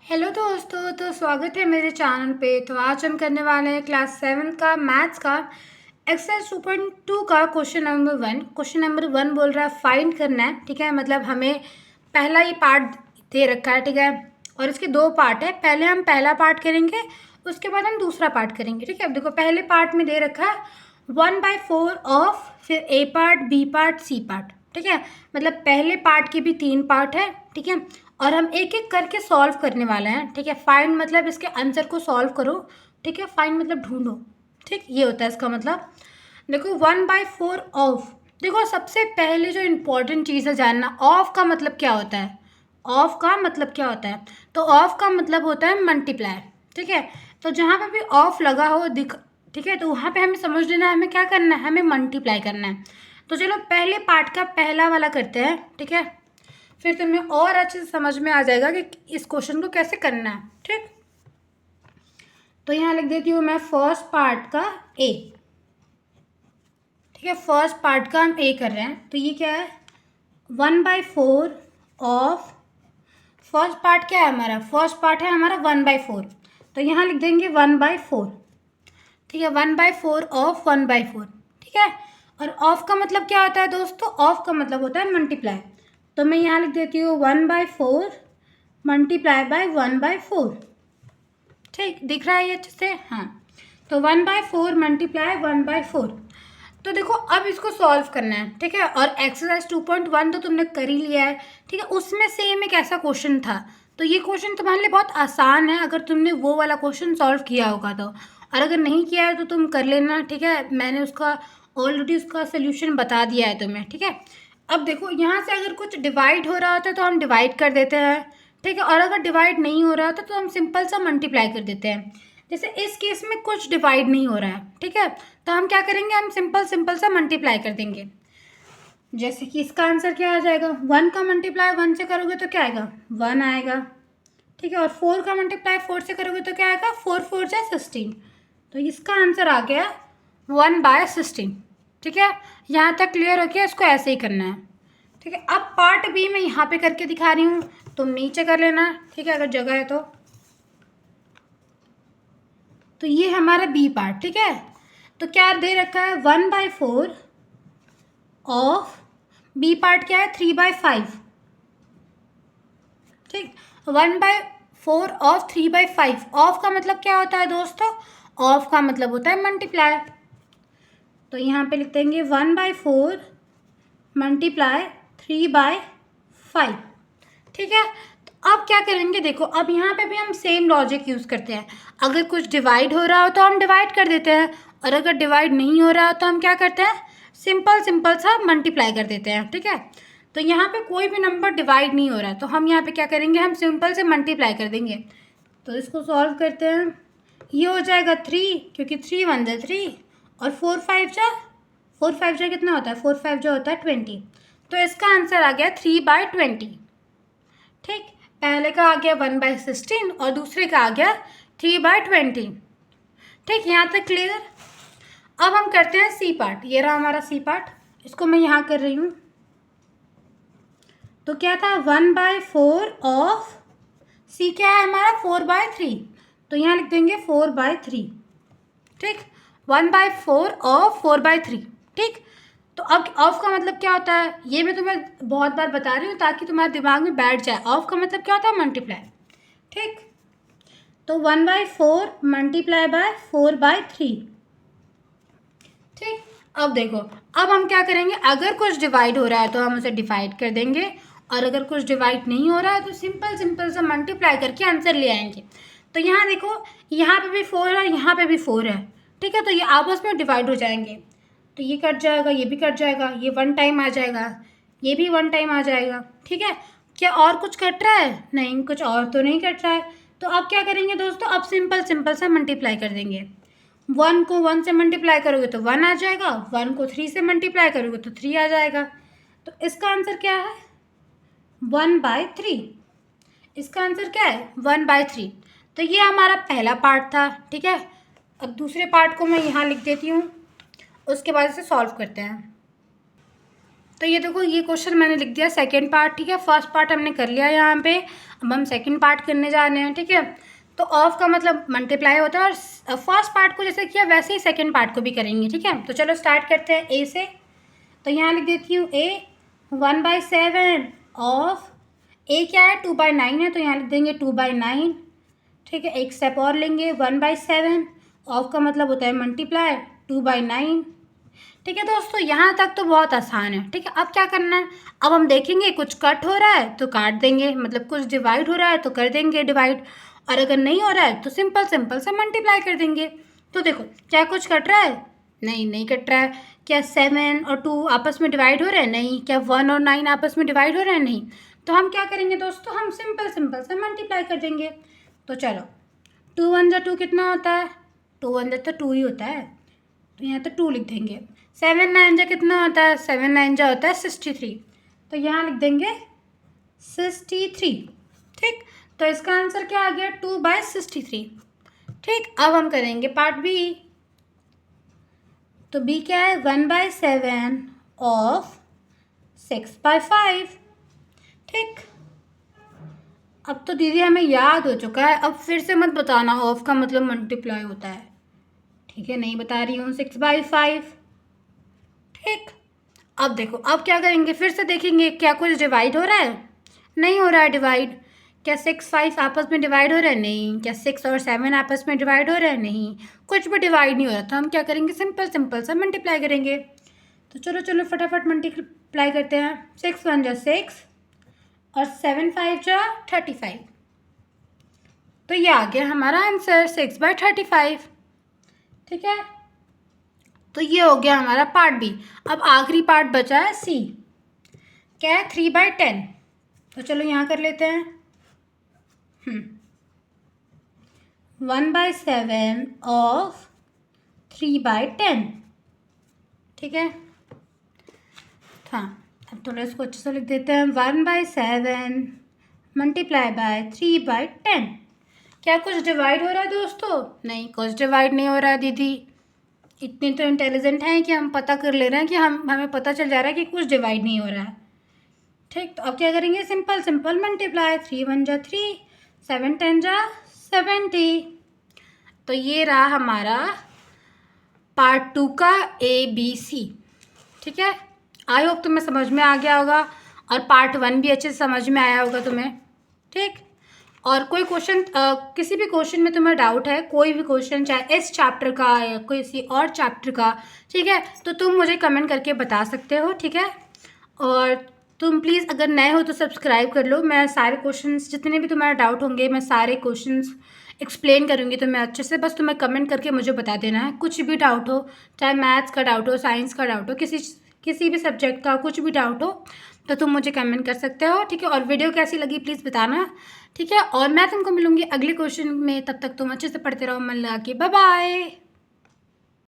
Hello दोस्तों, तो स्वागत है मेरे चैनल पे। तो आज हम करने वाले हैं क्लास 7 का मैथ्स का एक्सरसाइज 2.2 का क्वेश्चन नंबर 1। क्वेश्चन नंबर 1 बोल रहा है फाइंड करना है, ठीक है। मतलब हमें पहला ये पार्ट दे रखा है, ठीक है, और इसके दो पार्ट है। पहले हम पहला पार्ट करेंगे, उसके बाद हम दूसरा पार्ट करेंगे, ठीक है। अब देखो, पहले पार्ट में दे रखा है 1/4 ऑफ, फिर A part, B part, C part, ठीक है। मतलब पहले पार्ट के भी 3 पार्ट है, ठीक है, और हम एक एक करके सॉल्व करने वाले हैं, ठीक है। फाइंड मतलब इसके आंसर को सॉल्व करो, ठीक है। फाइंड मतलब ढूंढो, ठीक, ये होता है इसका मतलब। देखो 1/4 ऑफ, देखो सबसे पहले जो इम्पोर्टेंट चीज़ है जानना, ऑफ का मतलब क्या होता है। ऑफ का मतलब क्या होता है, तो ऑफ का मतलब होता है मल्टीप्लाई, ठीक है। तो जहाँ पे भी ऑफ लगा हो दिख, ठीक है, तो वहाँ पे हमें समझ लेना है हमें क्या करना है, हमें मल्टीप्लाई करना है। तो चलो पहले पार्ट का पहला वाला करते हैं, ठीक है। फिर तुम्हें और अच्छे से समझ में आ जाएगा कि इस क्वेश्चन को कैसे करना है, ठीक। तो यहाँ लिख देती हूँ मैं फर्स्ट पार्ट का ए, ठीक है। फर्स्ट पार्ट का हम ए कर रहे हैं, तो ये क्या है 1/4 ऑफ, फर्स्ट पार्ट क्या है हमारा, फर्स्ट पार्ट है हमारा 1/4, तो यहाँ लिख देंगे 1/4, ठीक है। 1/4 ऑफ 1/4, ठीक है। और ऑफ का मतलब क्या होता है दोस्तों, ऑफ का मतलब होता है मल्टीप्लाई। तो मैं यहाँ लिख देती हूँ 1/4 मल्टीप्लाई बाय 1/4, ठीक, दिख रहा है ये अच्छे से, हाँ। तो 1/4 मल्टीप्लाई 1/4। तो देखो अब इसको सॉल्व करना है, ठीक है। और एक्सरसाइज 2.1 तो तुमने कर ही लिया है, ठीक है। उसमें सेम एक ऐसा क्वेश्चन था, तो ये क्वेश्चन तुम्हारे लिए बहुत आसान है अगर तुमने वो वाला क्वेश्चन सॉल्व किया होगा तो। और अगर नहीं किया है तो तुम कर लेना, ठीक है। मैंने उसका ऑलरेडी उसका सोल्यूशन बता दिया है तुम्हें, ठीक है। अब देखो यहाँ से अगर कुछ डिवाइड हो रहा होता है तो हम डिवाइड कर देते हैं, ठीक है। और अगर डिवाइड नहीं हो रहा होता तो हम सिंपल सा मल्टीप्लाई कर देते हैं। जैसे इस केस में कुछ डिवाइड नहीं हो रहा है, ठीक है, तो हम क्या करेंगे, हम सिंपल सिंपल सा मल्टीप्लाई कर देंगे। जैसे कि इसका आंसर क्या आ जाएगा, 1 का मल्टीप्लाई 1 से करोगे तो क्या आएगा, 1 आएगा, ठीक है। और 4 का मल्टीप्लाई 4 से करोगे तो क्या आएगा, 4 4 जा 16, तो इसका आंसर आ गया 1/16, ठीक है। यहाँ तक क्लियर हो गया, इसको ऐसे ही करना है, ठीक है। अब पार्ट बी मैं यहाँ पे करके दिखा रही हूँ, तुम नीचे कर लेना, ठीक है, अगर जगह है तो ये हमारा बी पार्ट, ठीक है। तो क्या दे रखा है 1/4 ऑफ, बी पार्ट क्या है 3/5, ठीक। 1/4 ऑफ 3/5, ऑफ का मतलब क्या होता है दोस्तों, ऑफ का मतलब होता है मल्टीप्लाई। तो यहाँ पे लिख देंगे 1/4 मल्टीप्लाई 3/5, ठीक है। तो अब क्या करेंगे, देखो अब यहाँ पे भी हम सेम लॉजिक यूज़ करते हैं। अगर कुछ डिवाइड हो रहा हो तो हम डिवाइड कर देते हैं, और अगर डिवाइड नहीं हो रहा हो तो हम क्या करते हैं, सिंपल सिंपल सा मल्टीप्लाई कर देते हैं, ठीक है। तो यहाँ पे कोई भी नंबर डिवाइड नहीं हो रहा है तो हम यहाँ पे क्या करेंगे, हम सिंपल से मल्टीप्लाई कर देंगे। तो इसको सॉल्व करते हैं, ये हो जाएगा 3, क्योंकि 3 1 जा 3, और 4 5 जा कितना होता है, 4 5 जा होता है 20। तो इसका आंसर आ गया 3/20, ठीक। पहले का आ गया 1/16 और दूसरे का आ गया 3/20, ठीक। यहाँ तक क्लियर। अब हम करते हैं सी पार्ट, ये रहा हमारा सी पार्ट, इसको मैं यहाँ कर रही हूँ। तो क्या था 1/4 ऑफ, सी क्या है हमारा 4/3, तो यहाँ लिख देंगे 4/3, ठीक। 1/4 ऑफ 4/3, ठीक। तो अब ऑफ का मतलब क्या होता है, ये मैं तुम्हें बहुत बार बता रही हूँ ताकि तुम्हारे दिमाग में बैठ जाए। ऑफ का मतलब क्या होता है, मल्टीप्लाई, ठीक। तो 1/4 मल्टीप्लाई बाय 4/3, ठीक। अब देखो, अब हम क्या करेंगे, अगर कुछ डिवाइड हो रहा है तो हम उसे डिवाइड कर देंगे, और अगर कुछ डिवाइड नहीं हो रहा है तो सिंपल सिंपल से मल्टीप्लाई करके आंसर ले आएंगे। तो यहाँ देखो, यहाँ पे भी 4 है, यहाँ पे भी 4 है, ठीक है। तो ये आपस में डिवाइड हो जाएंगे, तो ये कट जाएगा, ये भी कट जाएगा, ये 1 टाइम आ जाएगा, ये भी 1 टाइम आ जाएगा, ठीक है। क्या और कुछ कट रहा है, नहीं, कुछ और तो नहीं कट रहा है। तो अब क्या करेंगे दोस्तों, अब सिंपल सिंपल सा मल्टीप्लाई कर देंगे। 1 को 1 से मल्टीप्लाई करोगे तो 1 आ जाएगा, 1 को 3 से मल्टीप्लाई करोगे तो 3 आ जाएगा। तो इसका आंसर क्या है, 1/3, इसका आंसर क्या है 1/3। तो ये हमारा पहला पार्ट था, ठीक है। अब दूसरे पार्ट को मैं यहाँ लिख देती हूँ, उसके बाद इसे सॉल्व करते हैं। तो ये देखो ये क्वेश्चन मैंने लिख दिया सेकंड पार्ट, ठीक है। फर्स्ट पार्ट हमने कर लिया यहाँ पे, अब हम सेकंड पार्ट करने जा रहे हैं, ठीक है। तो ऑफ का मतलब मल्टीप्लाई होता है, और फर्स्ट पार्ट को जैसे किया वैसे ही सेकंड पार्ट को भी करेंगे, ठीक है। तो चलो स्टार्ट करते हैं ए से। तो यहाँ लिख देती हूँ ए 1/7 ऑफ, ए क्या है 2/9 है, तो यहाँ लिख देंगे 2/9, ठीक है। एक स्टेप और लेंगे, 1/7 ऑफ का मतलब होता है मल्टीप्लाई 2/9, ठीक है दोस्तों। यहाँ तक तो बहुत आसान है, ठीक है। अब क्या करना है, अब हम देखेंगे कुछ कट हो रहा है तो काट देंगे, मतलब कुछ डिवाइड हो रहा है तो कर देंगे डिवाइड, और अगर नहीं हो रहा है तो सिंपल सिंपल से मल्टीप्लाई कर देंगे। तो देखो क्या कुछ कट रहा है, नहीं कट रहा है। क्या 7 और 2 आपस में डिवाइड हो रहे हैं, नहीं। क्या 1 और 9 आपस में डिवाइड हो रहे हैं, नहीं। तो हम क्या करेंगे दोस्तों, हम सिंपल सिंपल से मल्टीप्लाई कर देंगे। तो चलो 2 1 जा 2 कितना होता है, 2 1 जा तो 2 ही होता है, तो यहाँ तो 2 लिख देंगे। 7 9 जा कितना होता है, 7 9 जा होता है 63, तो यहाँ लिख देंगे 63, ठीक। तो इसका आंसर क्या आ गया, 2/63, ठीक। अब हम करेंगे पार्ट बी। तो बी क्या है, 1/7 ऑफ 6/5, ठीक। अब तो दीदी हमें याद हो चुका है, अब फिर से मत बताना ऑफ का मतलब मल्टीप्लाई होता है, ठीक है। नहीं बता रही हूँ, 6/5, ठीक। अब देखो अब क्या करेंगे, फिर से देखेंगे क्या कुछ डिवाइड हो रहा है, नहीं हो रहा है डिवाइड। क्या 6 5 आपस में डिवाइड हो रहा है, नहीं। क्या 6 और 7 आपस में डिवाइड हो रहा है, नहीं। कुछ भी डिवाइड नहीं हो रहा, तो हम क्या करेंगे, सिंपल सिंपल सा मल्टीप्लाई करेंगे। तो चलो चलो फटाफट मल्टीप्लाई करते हैं। 6 1 जा 6 और 7 5 जा 35, तो ये आ गया हमारा आंसर 6/35, ठीक है। तो ये हो गया हमारा पार्ट बी। अब आखिरी पार्ट बचा है सी, क्या है 3/10। तो चलो यहाँ कर लेते हैं 1/7 ऑफ 3/10, ठीक है। हाँ अब थोड़ा इसको अच्छे से लिख देते हैं, 1/7 मल्टीप्लाई बाय 3/10। क्या कुछ डिवाइड हो रहा है दोस्तों, नहीं कुछ डिवाइड नहीं हो रहा है दीदी। इतने तो इंटेलिजेंट हैं कि हम पता कर ले रहे हैं कि हमें पता चल जा रहा है कि कुछ डिवाइड नहीं हो रहा है, ठीक। तो अब क्या करेंगे, सिंपल सिंपल मल्टीप्लाई, 3 1 जा 3, 7 10 जा 70। तो ये रहा हमारा पार्ट 2 का ABC, ठीक है। आई होप तुम्हें समझ में आ गया होगा, और पार्ट 1 भी अच्छे से समझ में आया होगा तुम्हें, ठीक। और कोई क्वेश्चन किसी भी क्वेश्चन में तुम्हें डाउट है, कोई भी क्वेश्चन चाहे इस चैप्टर का या किसी और चैप्टर का, ठीक है, तो तुम मुझे कमेंट करके बता सकते हो, ठीक है। और तुम प्लीज़ अगर नए हो तो सब्सक्राइब कर लो, मैं सारे क्वेश्चंस जितने भी तुम्हारे डाउट होंगे मैं सारे क्वेश्चंस एक्सप्लेन करूँगी तुम्हें अच्छे से, बस तुम्हें कमेंट करके मुझे बता देना है। कुछ भी डाउट हो, चाहे मैथ्स का डाउट हो, साइंस का डाउट हो, किसी भी सब्जेक्ट का कुछ भी डाउट हो तो तुम मुझे कमेंट कर सकते हो, ठीक है। और वीडियो कैसी लगी प्लीज़ बताना, ठीक है। और मैं तुमको मिलूँगी अगले क्वेश्चन में, तब तक तुम अच्छे से पढ़ते रहो, मन लगा के। Bye bye.